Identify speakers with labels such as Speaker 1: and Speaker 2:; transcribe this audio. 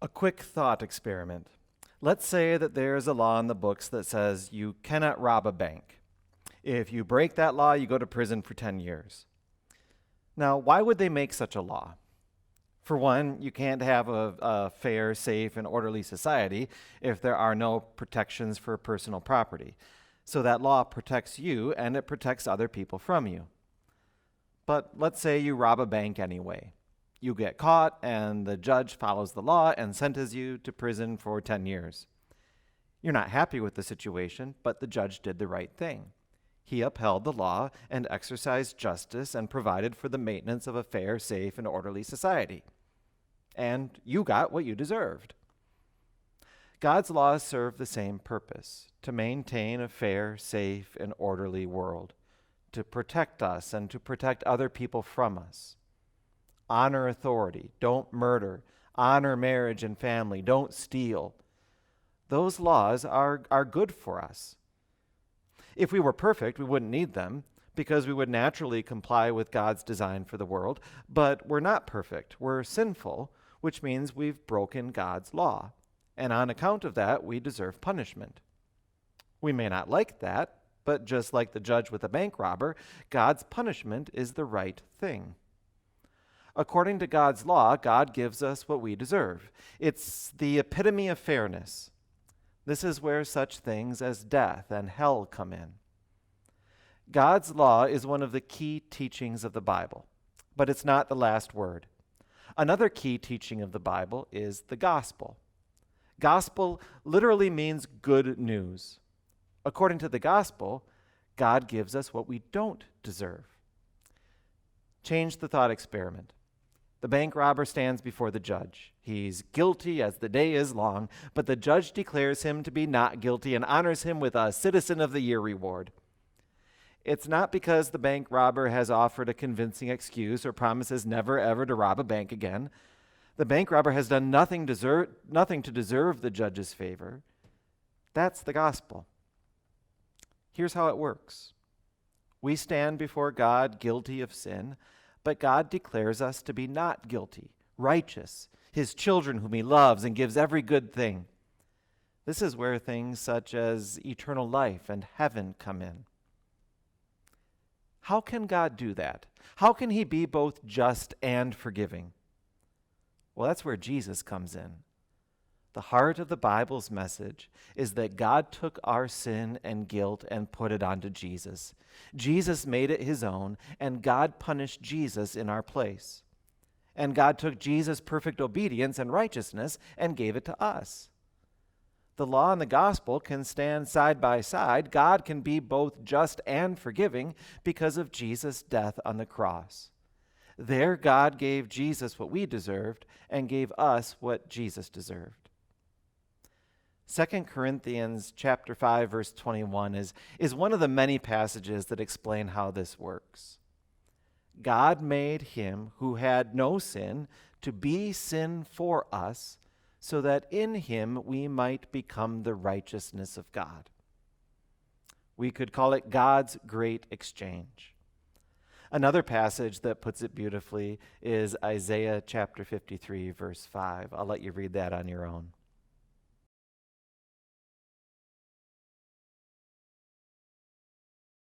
Speaker 1: A quick thought experiment. Let's say that there's a law in the books that says you cannot rob a bank. If you break that law, you go to prison for 10 years. Now, why would they make such a law? For one, you can't have a fair, safe, and orderly society if there are no protections for personal property. So that law protects you and it protects other people from you. But let's say you rob a bank anyway. You get caught, and the judge follows the law and sentences you to prison for 10 years. You're not happy with the situation, but the judge did the right thing. He upheld the law and exercised justice and provided for the maintenance of a fair, safe, and orderly society. And you got what you deserved. God's laws serve the same purpose, to maintain a fair, safe, and orderly world, to protect us and to protect other people from us. Honor authority, don't murder, honor marriage and family, don't steal. Those laws are good for us. If we were perfect, we wouldn't need them because we would naturally comply with God's design for the world, but we're not perfect. We're sinful, which means we've broken God's law, and on account of that, we deserve punishment. We may not like that, but just like the judge with the bank robber, God's punishment is the right thing. According to God's law, God gives us what we deserve. It's the epitome of fairness. This is where such things as death and hell come in. God's law is one of the key teachings of the Bible, but it's not the last word. Another key teaching of the Bible is the gospel. Gospel literally means good news. According to the gospel, God gives us what we don't deserve. Change the thought experiment. The bank robber stands before the judge. He's guilty as the day is long, but the judge declares him to be not guilty and honors him with a Citizen of the Year reward. It's not because the bank robber has offered a convincing excuse or promises never ever to rob a bank again. The bank robber has done nothing to deserve the judge's favor. That's the gospel. Here's how it works. We stand before God guilty of sin, but God declares us to be not guilty, righteous, his children whom he loves and gives every good thing. This is where things such as eternal life and heaven come in. How can God do that? How can he be both just and forgiving? Well, that's where Jesus comes in. The heart of the Bible's message is that God took our sin and guilt and put it onto Jesus. Jesus made it his own, and God punished Jesus in our place. And God took Jesus' perfect obedience and righteousness and gave it to us. The law and the gospel can stand side by side. God can be both just and forgiving because of Jesus' death on the cross. There, God gave Jesus what we deserved and gave us what Jesus deserved. 2 Corinthians chapter 5, verse 21 is one of the many passages that explain how this works. God made him who had no sin to be sin for us, so that in him we might become the righteousness of God. We could call it God's great exchange. Another passage that puts it beautifully is Isaiah chapter 53, verse 5. I'll let you read that on your own.